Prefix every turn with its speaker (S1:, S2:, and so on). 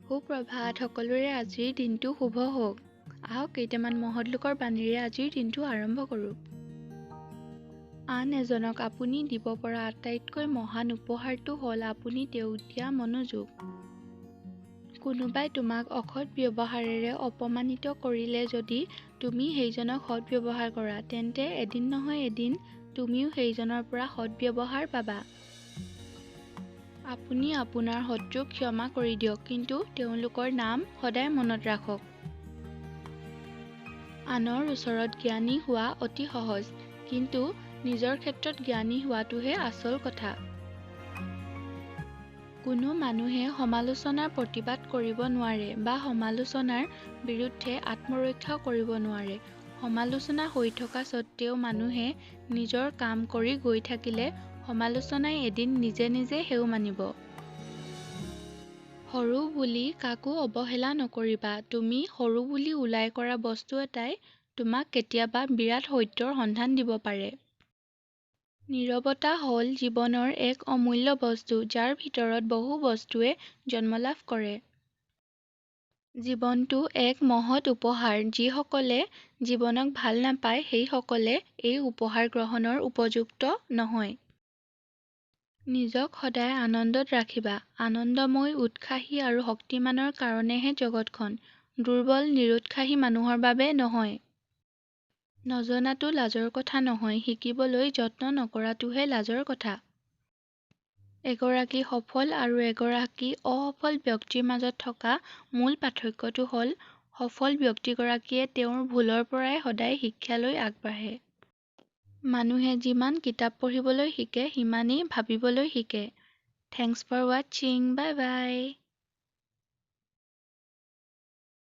S1: সুপ্ৰভাত সকলোৰে আজিৰ দিনটো শুভ হওক। আহক কেইটামান মহৎ লোকৰ বাণীৰে আজিৰ দিনটো আৰম্ভ কৰোঁ। আন এজনক আপুনি দিব পৰা আটাইতকৈ মহান উপহাৰটো হ'ল আপুনি তেওঁক দিয়া মনোযোগ। কোনোবাই তোমাক অসৎ ব্যৱহাৰেৰে অপমানিত কৰিলে যদি তুমি সেইজনক সৎ ব্যৱহাৰ কৰা, তেন্তে এদিন নহয় এদিন তুমিও সেইজনৰ পৰা সৎ ব্যৱহাৰ পাবা। আপুনি আপোনাৰ শত্ৰুক ক্ষমা কৰি দিয়ক, কিন্তু তেওঁলোকৰ নাম সদায় মনত ৰাখক। আনৰ ওচৰত জ্ঞানী হোৱা অতি সহজ, কিন্তু নিজৰ ক্ষেত্ৰত জ্ঞানী হোৱাটোহে আচল কথা। কোনো মানুহে সমালোচনাৰ প্ৰতিবাদ কৰিব নোৱাৰে বা সমালোচনাৰ বিৰুদ্ধে আত্মৰক্ষাও কৰিব নোৱাৰে। সমালোচনা হৈ থকা স্বত্বেও মানুহে নিজৰ কাম কৰি গৈ থাকিলে সমালোচনাই এদিন নিজে নিজে সেও মানিব। সৰু বুলি কাকো অৱহেলা নকৰিবা। তুমি সৰু বুলি ওলাই কৰা বস্তু এটাই তোমাক কেতিয়াবা বিৰাট সত্যৰ সন্ধান দিব পাৰে। নীৰৱতা হ'ল জীৱনৰ এক অমূল্য বস্তু, যাৰ ভিতৰত বহু বস্তুৱে জন্মলাভ কৰে। জীৱনটো এক মহৎ উপহাৰ। যিসকলে জীৱনক ভাল নাপায় সেইসকলে এই উপহাৰ গ্ৰহণৰ উপযুক্ত নহয়। নিজক সদায় আনন্দত ৰাখিবা। আনন্দময়, উৎসাহী আৰু শক্তিমানৰ কাৰণেহে জগতখন। দুৰ্বল, নিৰুৎসাহী মানুহৰ বাবে নহয়। নজনাটো লাজৰ কথা নহয়, শিকিবলৈ যত্ন নকৰাটোহে লাজৰ কথা। এগৰাকী সফল আৰু এগৰাকী অসফল ব্যক্তিৰ মাজত থকা মূল পাৰ্থক্যটো হ'ল সফল ব্যক্তিগৰাকীয়ে তেওঁৰ ভুলৰ পৰাই সদায় শিক্ষা লৈ আগবাঢ়ে। মানুহে যিমান কিতাপ পঢ়িবলৈ শিকে, সিমানেই ভাবিবলৈ শিকে। থেংকছ ফৰ ৱাটছিং। বাই বাই।